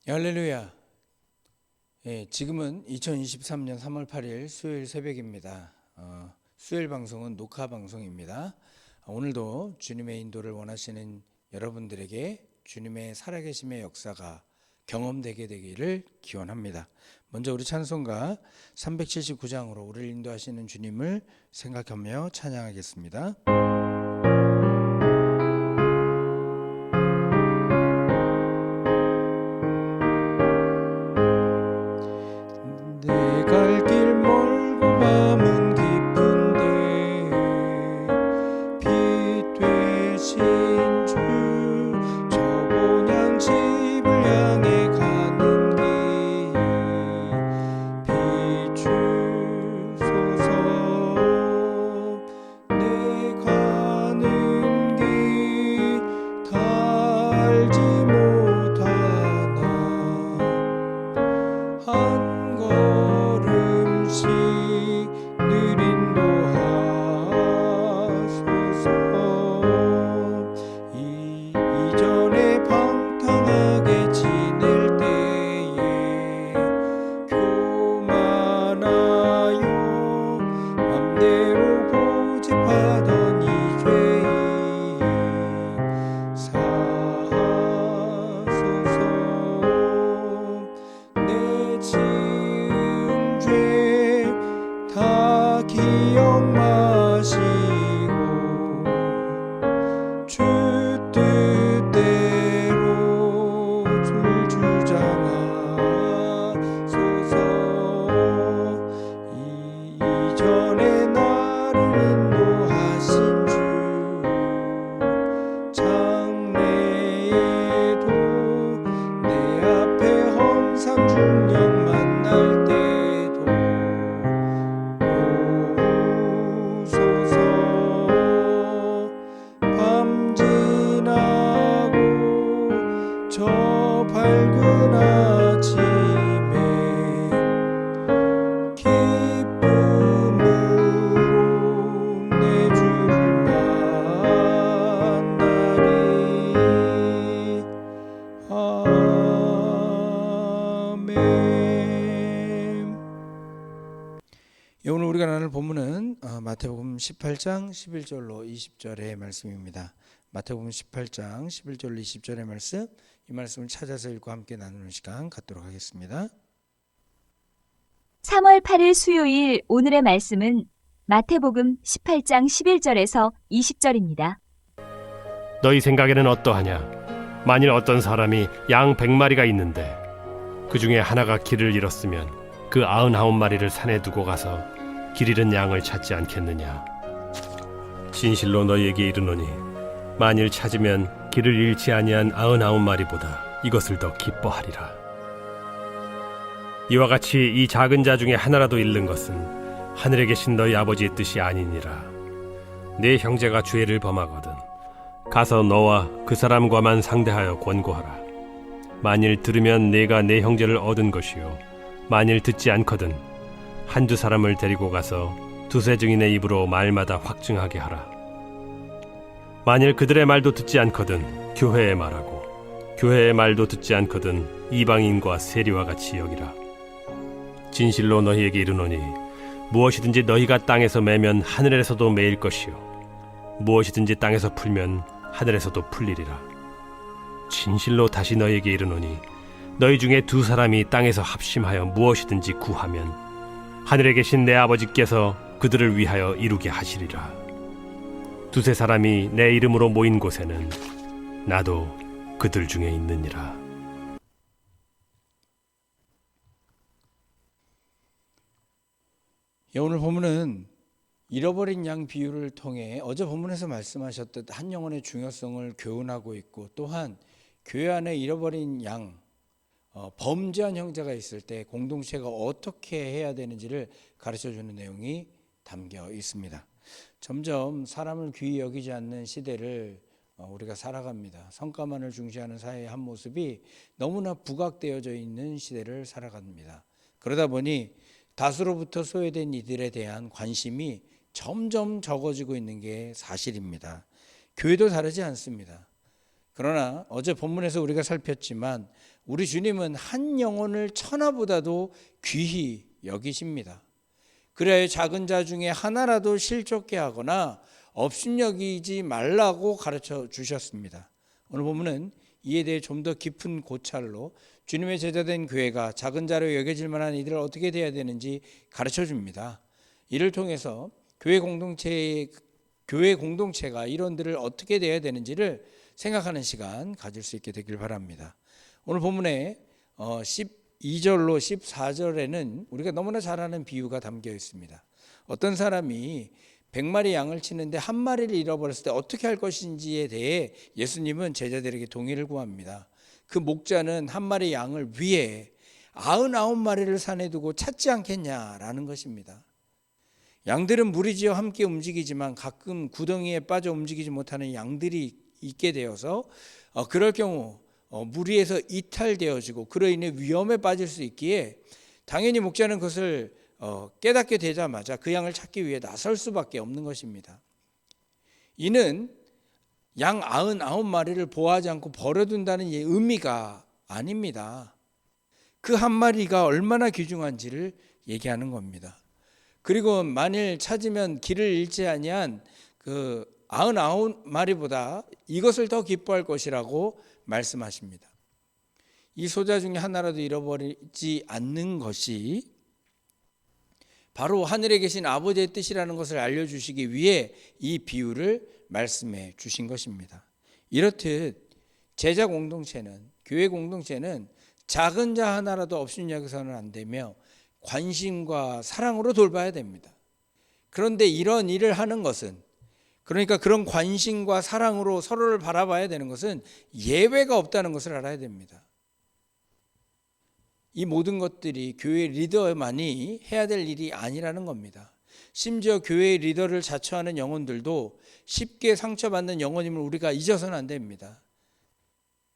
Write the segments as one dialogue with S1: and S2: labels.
S1: 할렐루야. 지금은 2023년 3월 8일 수요일 새벽입니다. 수요일 방송은 녹화 방송입니다. 오늘도 주님의 인도를 원하시는 여러분들에게 주님의 살아계심의 역사가 경험되게 되기를 기원합니다. 먼저 우리 찬송가 379장으로 우리를 인도하시는 주님을 생각하며 찬양하겠습니다. 오늘 우리가 나눌 본문은 마태복음 18장 11절로 20절의 말씀입니다. 마태복음 18장 11절로 20절의 말씀, 이 말씀을 찾아서 읽고 함께 나누는 시간 갖도록 하겠습니다.
S2: 3월 8일 수요일 오늘의 말씀은 마태복음 18장 11절에서 20절입니다.
S3: 너희 생각에는 어떠하냐? 만일 어떤 사람이 양 100마리가 있는데 그 중에 하나가 길을 잃었으면 그 99마리를 산에 두고 가서 길 잃은 양을 찾지 않겠느냐? 진실로 너희에게 이르노니 만일 찾으면 길을 잃지 아니한 99마리보다 이것을 더 기뻐하리라. 이와 같이 이 작은 자 중에 하나라도 잃는 것은 하늘에 계신 너희 아버지의 뜻이 아니니라. 네 형제가 죄를 범하거든 가서 너와 그 사람과만 상대하여 권고하라. 만일 들으면 네가 네 형제를 얻은 것이요 만일 듣지 않거든 한두 사람을 데리고 가서 두세 증인의 입으로 말마다 확증하게 하라. 만일 그들의 말도 듣지 않거든 교회의 말하고 교회의 말도 듣지 않거든 이방인과 세리와 같이 여기라. 진실로 너희에게 이르노니 무엇이든지 너희가 땅에서 매면 하늘에서도 매일 것이요 무엇이든지 땅에서 풀면 하늘에서도 풀리리라. 진실로 다시 너희에게 이르노니 너희 중에 두 사람이 땅에서 합심하여 무엇이든지 구하면 하늘에 계신 내 아버지께서 그들을 위하여 이루게 하시리라. 두세 사람이 내 이름으로 모인 곳에는 나도 그들 중에 있느니라.
S1: 오늘 본문은 잃어버린 양 비유를 통해 어제 본문에서 말씀하셨듯 한 영혼의 중요성을 교훈하고 있고, 또한 교회 안에 잃어버린 양, 범죄한 형제가 있을 때 공동체가 어떻게 해야 되는지를 가르쳐주는 내용이 담겨 있습니다. 점점 사람을 귀히 여기지 않는 시대를 우리가 살아갑니다. 성과만을 중시하는 사회의 한 모습이 너무나 부각되어져 있는 시대를 살아갑니다. 그러다 보니 다수로부터 소외된 이들에 대한 관심이 점점 적어지고 있는 게 사실입니다. 교회도 다르지 않습니다. 그러나 어제 본문에서 우리가 살폈지만 우리 주님은 한 영혼을 천하보다도 귀히 여기십니다. 그래야 작은 자 중에 하나라도 실족게 하거나 업신여기지 말라고 가르쳐 주셨습니다. 오늘 본문은 이에 대해 좀 더 깊은 고찰로 주님의 제자된 교회가 작은 자로 여겨질 만한 이들을 어떻게 대해야 되는지 가르쳐 줍니다. 이를 통해서 교회 공동체가 이런들을 어떻게 대해야 되는지를 생각하는 시간 가질 수 있게 되길 바랍니다. 오늘 본문에 12절로 14절에는 우리가 너무나 잘 아는 비유가 담겨 있습니다. 어떤 사람이 100마리 양을 치는데 한 마리를 잃어버렸을 때 어떻게 할 것인지에 대해 예수님은 제자들에게 동의를 구합니다. 그 목자는 한 마리 양을 위해 99마리를 산에 두고 찾지 않겠냐라는 것입니다. 양들은 무리지어 함께 움직이지만 가끔 구덩이에 빠져 움직이지 못하는 양들이 있게 되어서 그럴 경우 무리에서 이탈되어지고 그로 인해 위험에 빠질 수 있기에 당연히 목자는 그것을 깨닫게 되자마자 그 양을 찾기 위해 나설 수밖에 없는 것입니다. 이는 양 99마리를 보호하지 않고 버려둔다는 의미가 아닙니다. 그 한 마리가 얼마나 귀중한지를 얘기하는 겁니다. 그리고 만일 찾으면 길을 잃지 아니한 그 99마리보다 이것을 더 기뻐할 것이라고 말씀하십니다. 이 소자 중에 하나라도 잃어버리지 않는 것이 바로 하늘에 계신 아버지의 뜻이라는 것을 알려주시기 위해 이 비유를 말씀해 주신 것입니다. 이렇듯 제자 공동체는, 교회 공동체는 작은 자 하나라도 업신여겨서는 안 되며 관심과 사랑으로 돌봐야 됩니다. 그런데 이런 일을 하는 것은, 그러니까 그런 관심과 사랑으로 서로를 바라봐야 되는 것은 예외가 없다는 것을 알아야 됩니다. 이 모든 것들이 교회 리더만이 해야 될 일이 아니라는 겁니다. 심지어 교회 리더를 자처하는 영혼들도 쉽게 상처받는 영혼임을 우리가 잊어서는 안 됩니다.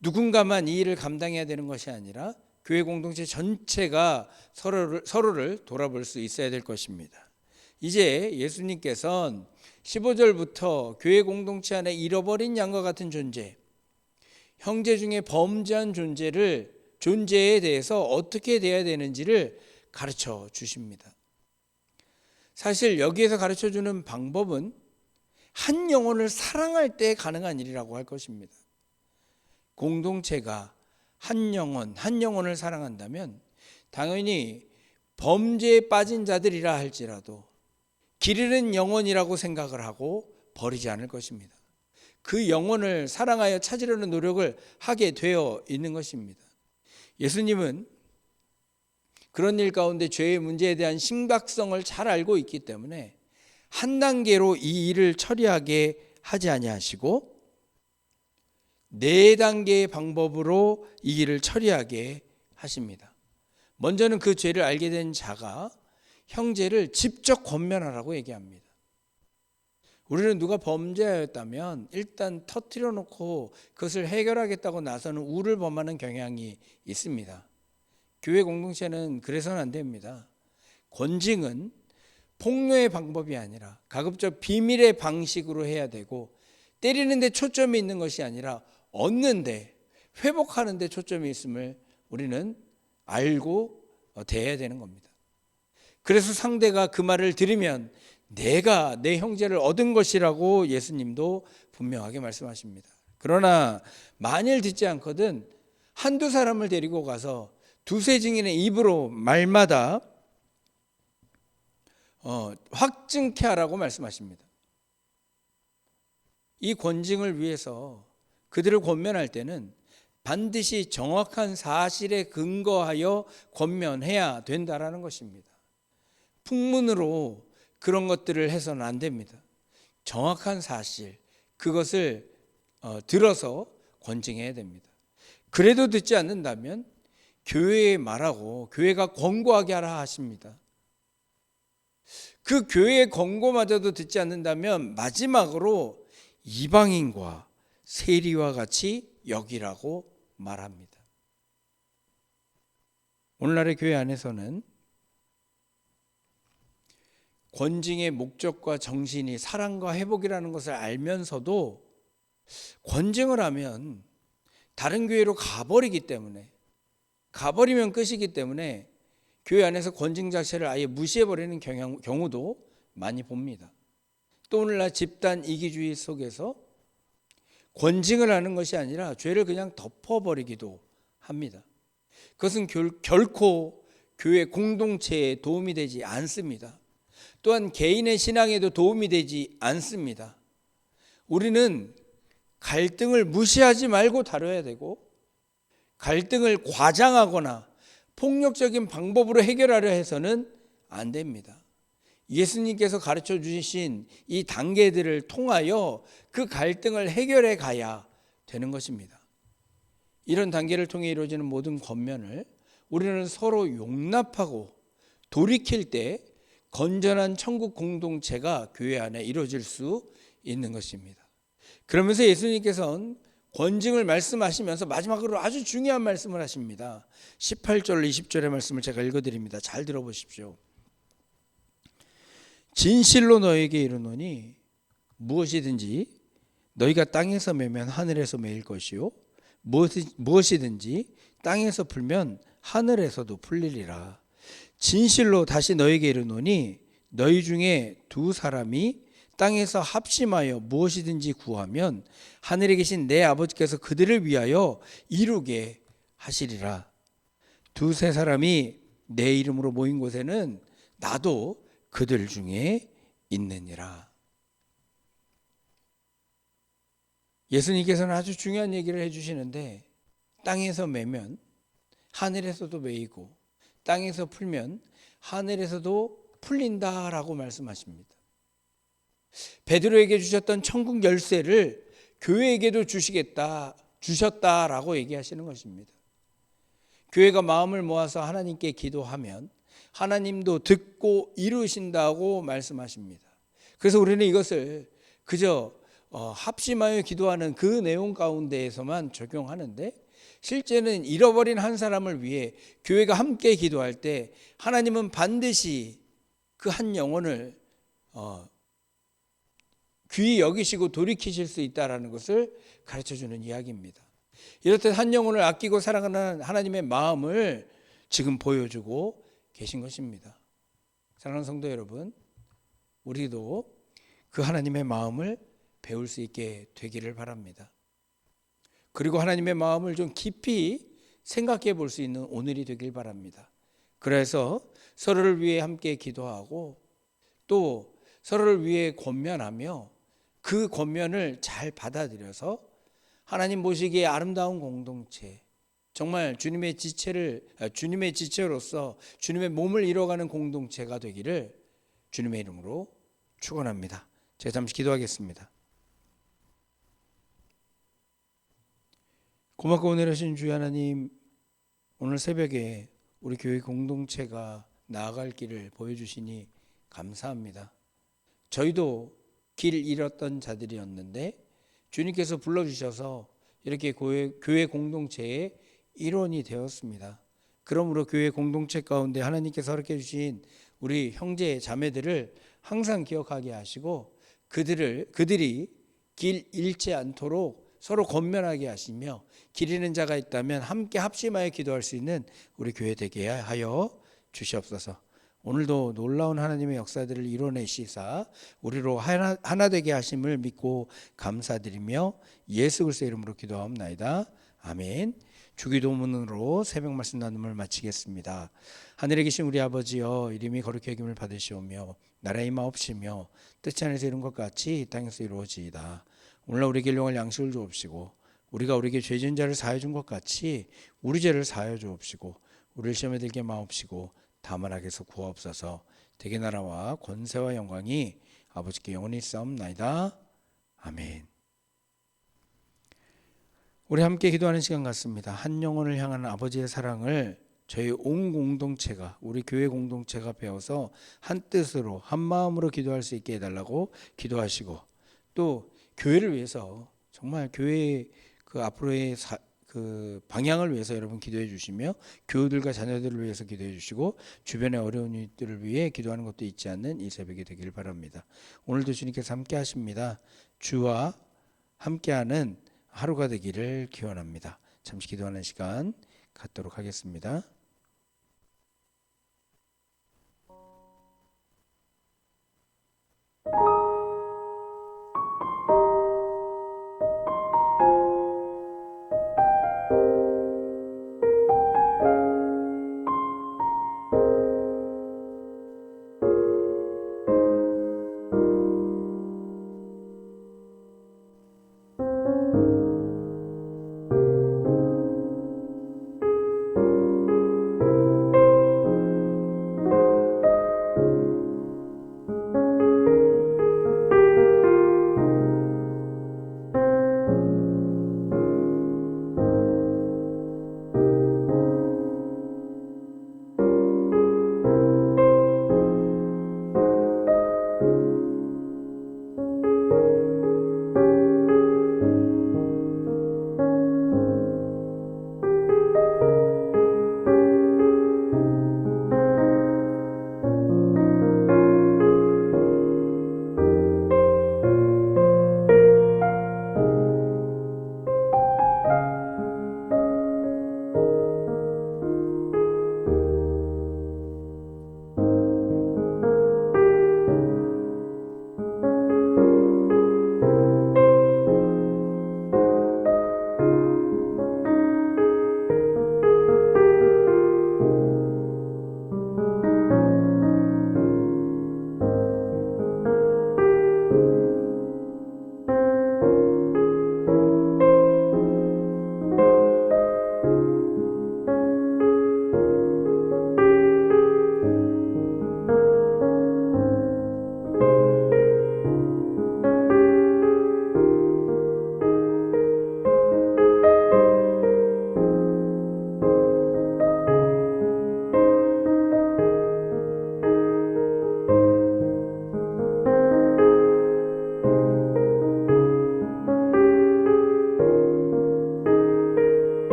S1: 누군가만 이 일을 감당해야 되는 것이 아니라 교회 공동체 전체가 서로를 돌아볼 수 있어야 될 것입니다. 이제 예수님께서는 15절부터 교회 공동체 안에 잃어버린 양과 같은 존재, 형제 중에 범죄한 존재에 대해서 어떻게 대해야 되는지를 가르쳐 주십니다. 사실 여기에서 가르쳐 주는 방법은 한 영혼을 사랑할 때 가능한 일이라고 할 것입니다. 공동체가 한 영혼을 사랑한다면 당연히 범죄에 빠진 자들이라 할지라도 길 잃은 영혼이라고 생각을 하고 버리지 않을 것입니다. 그 영혼을 사랑하여 찾으려는 노력을 하게 되어 있는 것입니다. 예수님은 그런 일 가운데 죄의 문제에 대한 심각성을 잘 알고 있기 때문에 한 단계로 이 일을 처리하게 하지 아니하시고 4단계의 방법으로 이 일을 처리하게 하십니다. 먼저는 그 죄를 알게 된 자가 형제를 직접 권면하라고 얘기합니다. 우리는 누가 범죄하였다면 일단 터뜨려 놓고 그것을 해결하겠다고 나서는 우를 범하는 경향이 있습니다. 교회 공동체는 그래서는 안 됩니다. 권징은 폭로의 방법이 아니라 가급적 비밀의 방식으로 해야 되고, 때리는 데 초점이 있는 것이 아니라 얻는 데, 회복하는 데 초점이 있음을 우리는 알고 대해야 되는 겁니다. 그래서 상대가 그 말을 들으면 내가 내 형제를 얻은 것이라고 예수님도 분명하게 말씀하십니다. 그러나 만일 듣지 않거든 한두 사람을 데리고 가서 두세 증인의 입으로 말마다 확증케 하라고 말씀하십니다. 이 권징을 위해서 그들을 권면할 때는 반드시 정확한 사실에 근거하여 권면해야 된다라는 것입니다. 풍문으로 그런 것들을 해서는 안 됩니다. 정확한 사실, 그것을 들어서 권징해야 됩니다. 그래도 듣지 않는다면 교회에 말하고 교회가 권고하게 하라 하십니다. 그 교회의 권고마저도 듣지 않는다면 마지막으로 이방인과 세리와 같이 여기라고 말합니다. 오늘날의 교회 안에서는 권징의 목적과 정신이 사랑과 회복이라는 것을 알면서도 권징을 하면 다른 교회로 가버리기 때문에 가버리면 끝이기 때문에 교회 안에서 권징 자체를 아예 무시해버리는 경우도 많이 봅니다. 또 오늘날 집단 이기주의 속에서 권징을 하는 것이 아니라 죄를 그냥 덮어버리기도 합니다. 그것은 결코 교회 공동체에 도움이 되지 않습니다. 또한 개인의 신앙에도 도움이 되지 않습니다. 우리는 갈등을 무시하지 말고 다뤄야 되고, 갈등을 과장하거나 폭력적인 방법으로 해결하려 해서는 안 됩니다. 예수님께서 가르쳐 주신 이 단계들을 통하여 그 갈등을 해결해 가야 되는 것입니다. 이런 단계를 통해 이루어지는 모든 권면을 우리는 서로 용납하고 돌이킬 때 건전한 천국 공동체가 교회 안에 이루어질 수 있는 것입니다. 그러면서 예수님께서는 권징을 말씀하시면서 마지막으로 아주 중요한 말씀을 하십니다. 18절 20절의 말씀을 제가 읽어드립니다. 잘 들어보십시오. 진실로 너에게 이르노니 무엇이든지 너희가 땅에서 매면 하늘에서 매일 것이요 무엇이든지 땅에서 풀면 하늘에서도 풀리리라. 진실로 다시 너에게 이르노니 너희 중에 두 사람이 땅에서 합심하여 무엇이든지 구하면 하늘에 계신 내 아버지께서 그들을 위하여 이루게 하시리라. 두세 사람이 내 이름으로 모인 곳에는 나도 그들 중에 있느니라. 예수님께서는 아주 중요한 얘기를 해주시는데, 땅에서 매면 하늘에서도 매이고 땅에서 풀면 하늘에서도 풀린다라고 말씀하십니다. 베드로에게 주셨던 천국 열쇠를 교회에게도 주셨다라고 얘기하시는 것입니다. 교회가 마음을 모아서 하나님께 기도하면 하나님도 듣고 이루신다고 말씀하십니다. 그래서 우리는 이것을 그저 합심하여 기도하는 그 내용 가운데에서만 적용하는데, 실제는 잃어버린 한 사람을 위해 교회가 함께 기도할 때 하나님은 반드시 그 한 영혼을 귀히 여기시고 돌이키실 수 있다는 것을 가르쳐주는 이야기입니다. 이렇듯 한 영혼을 아끼고 사랑하는 하나님의 마음을 지금 보여주고 계신 것입니다. 사랑하는 성도 여러분, 우리도 그 하나님의 마음을 배울 수 있게 되기를 바랍니다. 그리고 하나님의 마음을 좀 깊이 생각해 볼 수 있는 오늘이 되길 바랍니다. 그래서 서로를 위해 함께 기도하고 또 서로를 위해 권면하며 그 권면을 잘 받아들여서 하나님 보시기에 아름다운 공동체, 정말 주님의 지체로서 주님의 몸을 이뤄가는 공동체가 되기를 주님의 이름으로 축원합니다. 제가 잠시 기도하겠습니다. 고맙고 은혜로우신 주의 하나님, 오늘 새벽에 우리 교회 공동체가 나아갈 길을 보여주시니 감사합니다. 저희도 길 잃었던 자들이었는데 주님께서 불러주셔서 이렇게 교회 공동체의 일원이 되었습니다. 그러므로 교회 공동체 가운데 하나님께서 허락해 주신 우리 형제 자매들을 항상 기억하게 하시고 그들이 길 잃지 않도록 서로 권면하게 하시며, 길 잃는 자가 있다면 함께 합심하여 기도할 수 있는 우리 교회 되게 하여 주시옵소서. 오늘도 놀라운 하나님의 역사들을 이뤄내시사 우리로 하나 되게 하심을 믿고 감사드리며 예수 그리스도의 이름으로 기도하옵나이다. 아멘. 주기도문으로 새벽 말씀 나눔을 마치겠습니다. 하늘에 계신 우리 아버지여, 이름이 거룩히 여김을 받으시오며 나라의 임하옵시며 뜻이 하늘에서 이룬 것 같이 이 땅에서 이루어지이다. 오늘날 우리에게 일용할 양식을 주옵시고 우리가 우리에게 죄 지은 자를 사하여 준 것 같이 우리 죄를 사하여 주옵시고 우리를 시험에 들게 마옵시고 다만 악에서 구하옵소서. 대개 나라와 권세와 영광이 아버지께 영원히 있사옵나이다. 아멘. 우리 함께 기도하는 시간 같습니다. 한 영혼을 향한 아버지의 사랑을 저희 온 공동체가, 우리 교회 공동체가 배워서 한 뜻으로 한 마음으로 기도할 수 있게 해달라고 기도하시고, 또 교회를 위해서 정말 교회의 그 앞으로의 그 방향을 위해서 여러분 기도해 주시며, 교우들과 자녀들을 위해서 기도해 주시고 주변의 어려운 이들을 위해 기도하는 것도 잊지 않는 이 새벽이 되길 바랍니다. 오늘도 주님께서 함께 하십니다. 주와 함께하는 하루가 되기를 기원합니다. 잠시 기도하는 시간 갖도록 하겠습니다.